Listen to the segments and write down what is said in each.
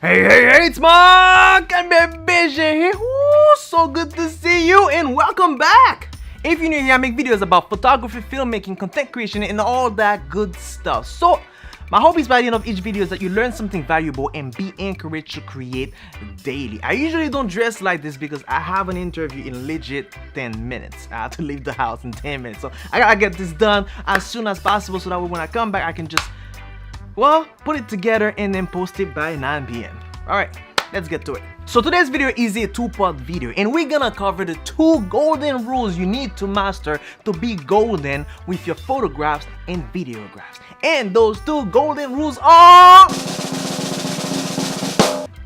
Hey, it's Marc and Vision here. Ooh, so good to see you and welcome back. If you're new here, I make videos about photography, filmmaking, content creation, and all that good stuff. So, my hope is by the end of each video is that you learn something valuable and be encouraged to create daily. I usually don't dress like this because I have an interview in legit 10 minutes. I have to leave the house in 10 minutes. So, I gotta get this done as soon as possible so that way when I come back, I can just put it together and then post it by 9 p.m. Alright, let's get to it. So today's video is a two-part video and we're gonna cover the 2 golden rules you need to master to be golden with your photographs and videographs. And those 2 golden rules are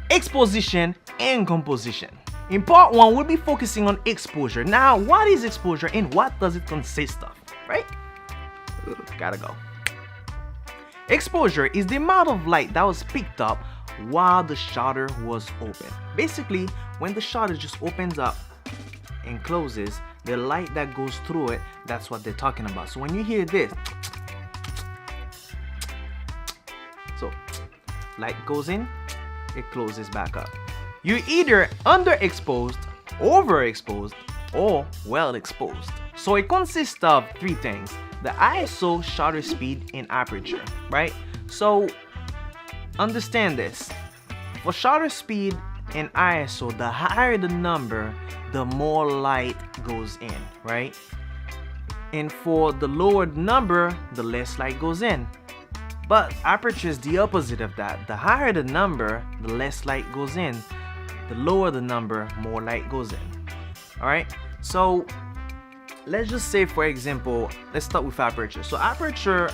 exposition and composition. In part 1, we'll be focusing on exposure. Now, what is exposure and what does it consist of, right? Gotta go. Exposure is the amount of light that was picked up while the shutter was open. Basically, when the shutter just opens up and closes, the light that goes through it, that's what they're talking about. So when you hear this, so light goes in, it closes back up. You're either underexposed, overexposed, or well exposed. So it consists of 3 things: the ISO, shutter speed, and aperture, right? So understand this. For shutter speed and ISO, the higher the number, the more light goes in, right? And for the lower the number, the less light goes in. But aperture is the opposite of that. The higher the number, the less light goes in. The lower the number, more light goes in. Alright? So let's just say, for example, let's start with aperture. So aperture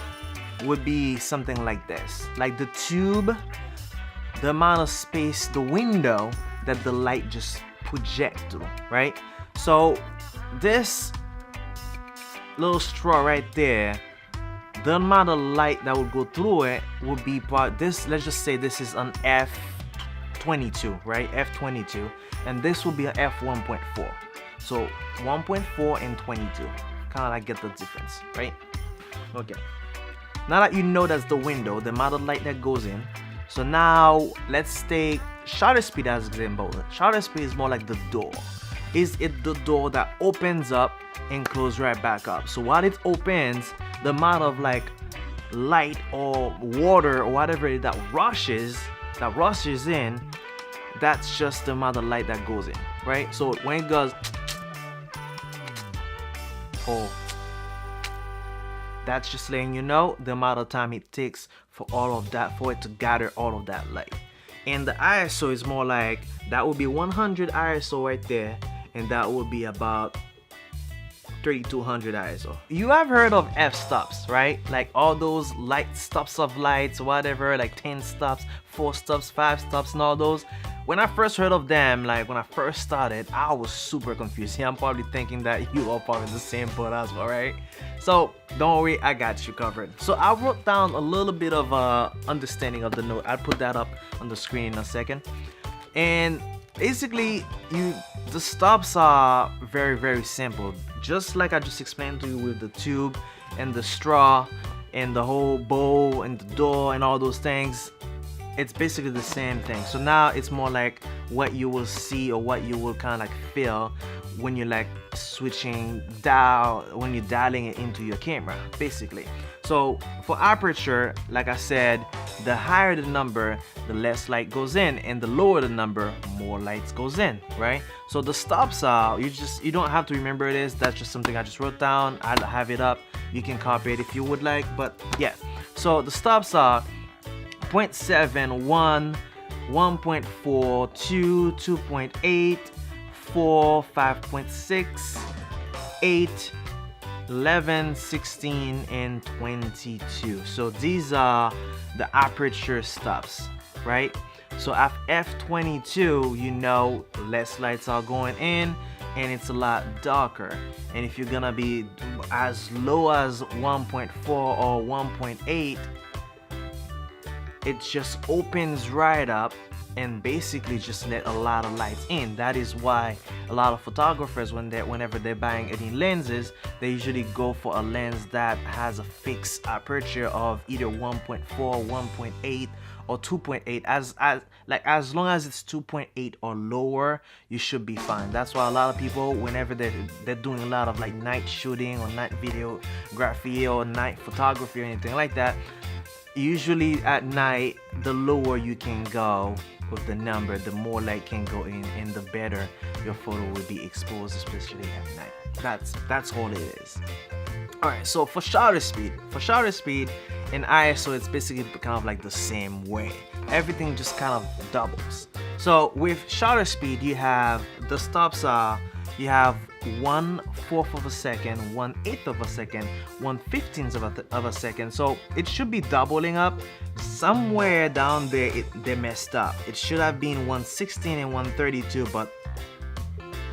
would be something like this, like the tube, the amount of space, the window that the light just projects through, right? So this little straw right there, the amount of light that would go through it would be part this. Let's just say this is an f22, right? f22, and this will be an f1.4. So 1.4 and 22, kind of like get the difference, right? Okay. Now that you know that's the window, the amount of light that goes in. So now let's take shutter speed as example. Shutter speed is more like the door. Is it the door that opens up and closes right back up? So while it opens, the amount of like light or water or whatever that rushes in, that's just the amount of light that goes in, right? So when it goes, that's just letting you know the amount of time it takes for all of that, for it to gather all of that light. And the ISO is more like, that would be 100 ISO right there, and that would be about 3200 ISO. You have heard of f-stops, right? Like all those light stops of lights, whatever, like 10 stops, 4 stops, 5 stops, and all those. When I first heard of them, like when I first started, I was super confused. Yeah, I'm probably thinking that you are probably the same boat as well, right? So don't worry, I got you covered. So I wrote down a little bit of understanding of the note. I'll put that up on the screen in a second. And basically, the stops are very, very simple. Just like I just explained to you with the tube and the straw and the whole bowl and the door and all those things. It's basically the same thing. So now it's more like what you will see or what you will kind of like feel when you're like switching when you're dialing it into your camera, basically. So for aperture, like I said, the higher the number, the less light goes in, and the lower the number, more light goes in, right? So the stops are, you don't have to remember this. That's just something I just wrote down. I'll have it up. You can copy it if you would like, but yeah. So the stops are 0.7, 1, 1.4, 2, 2.8, 4, 5.6, 8, 11, 16, and 22. So these are the aperture stops, right? So at f22, you know less lights are going in and it's a lot darker. And if you're gonna be as low as 1.4 or 1.8, it just opens right up and basically just let a lot of lights in. That is why a lot of photographers, whenever they're buying any lenses, they usually go for a lens that has a fixed aperture of either 1.4, 1.8, or 2.8. As long as it's 2.8 or lower, you should be fine. That's why a lot of people, whenever they're doing a lot of like night shooting or night videography or night photography or anything like that, usually at night, the lower you can go with the number, the more light can go in, and the better your photo will be exposed, especially at night. That's all it is. Alright, so for shutter speed in ISO, it's basically kind of like the same way. Everything just kind of doubles. So with shutter speed, you have the stops are, you have 1/4 of a second, 1/8 of a second, 1/15 of a second. So it should be doubling up. Somewhere down there they messed up. It should have been 116 and 132, but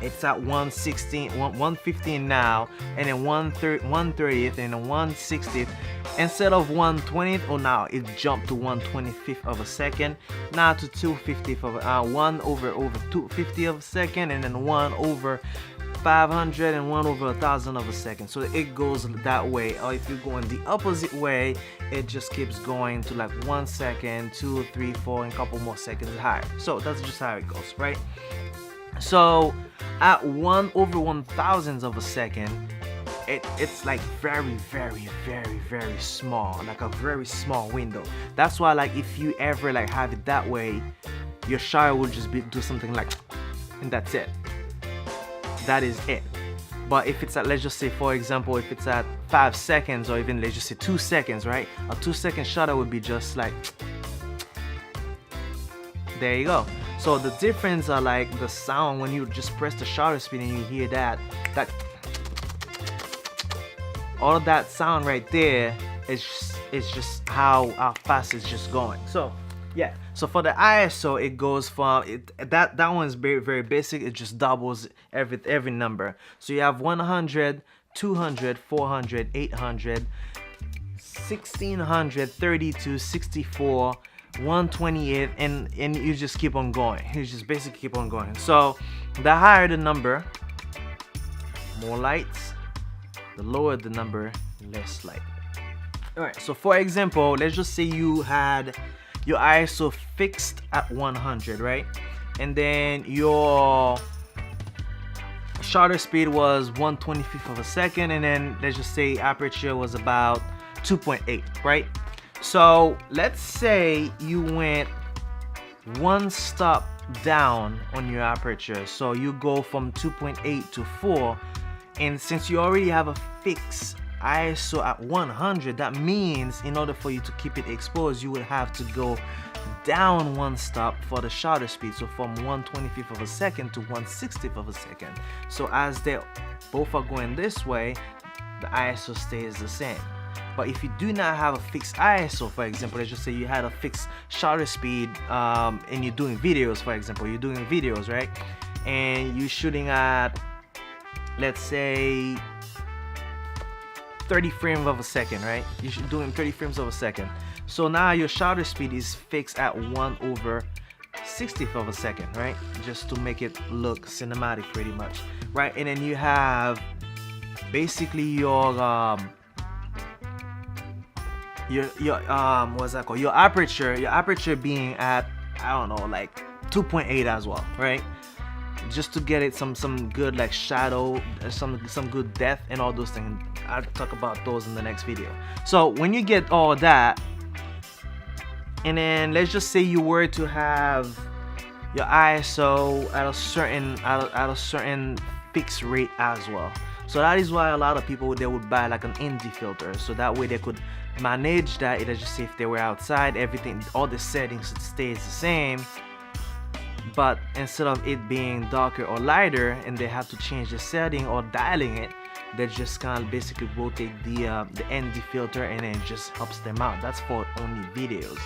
it's at 115 now, and then 1/30th and then 1/60th. Instead of 1/20th, oh, now it jumped to 1/25th of a second, now to 2/50th of 1 over 250 of a second, and then 1/500 and 1/1000 of a second. So it goes that way. Or if you're going the opposite way, it just keeps going to like 1 second, 2, 3, 4, and a couple more seconds higher. So that's just how it goes, right? So at 1/1000 of a second, it's like very small, like a very small window. That's why, like, if you ever like have it that way, your shutter will just do something like, and that's it. That is it. But if it's at, let's just say, for example, if it's at 5 seconds, or even let's just say 2 seconds, right? A 2-second shutter would be just like, there you go. So the difference are like the sound when you just press the shutter speed and you hear that all of that sound right there is just how fast it's just going. So yeah, so for the ISO, it goes from that one is very basic. It just doubles every number. So you have 100, 200, 400, 800, 1600, 32, 64, 128, and you just keep on going. You just basically keep on going. So the higher the number, more lights. The lower the number, less light. Alright, so for example, let's just say you had your ISO fixed at 100, right? And then your shutter speed was 1/25th of a second, and then let's just say aperture was about 2.8, right? So let's say you went one stop down on your aperture, so you go from 2.8 to 4, and since you already have a fixed ISO at 100, that means in order for you to keep it exposed, you would have to go down one stop for the shutter speed, so from 1/25th of a second to 1/60th of a second. So as they both are going this way, the ISO stays the same. But if you do not have a fixed ISO, for example, let's just say you had a fixed shutter speed and you're doing videos, for example, you're doing videos, right? And you're shooting at, let's say, 30 frames of a second, right? You're doing 30 frames of a second. So now your shutter speed is fixed at 1/60th of a second, right? Just to make it look cinematic pretty much, right? And then you have basically your what's that called? Your aperture being at, I don't know, like 2.8 as well, right? Just to get it some good like shadow, some good depth and all those things. I'll talk about those in the next video. So when you get all that, and then let's just say you were to have your ISO at a certain fixed rate as well. So that is why a lot of people, they would buy like an ND filter, so that way they could manage that. Let's just say if they were outside, everything, all the settings stays the same, but instead of it being darker or lighter and they have to change the setting or dialing it, they just kind of basically rotate the ND filter, and then it just helps them out. That's for only videos.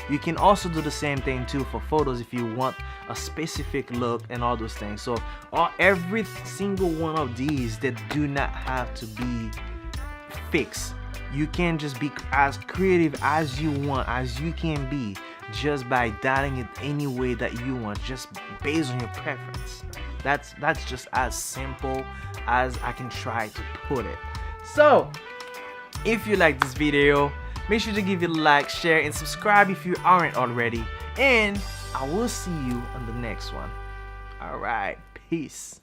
You can also do the same thing too for photos if you want a specific look and all those things. So every single one of these, that do not have to be fixed. You can just be as creative as you want, as you can be, just by dialing it any way that you want, just based on your preference. That's just as simple as I can try to put it. So if you like this video, Make sure to give it a like, share, and subscribe if you aren't already. And I will see you on the next one. Alright, peace.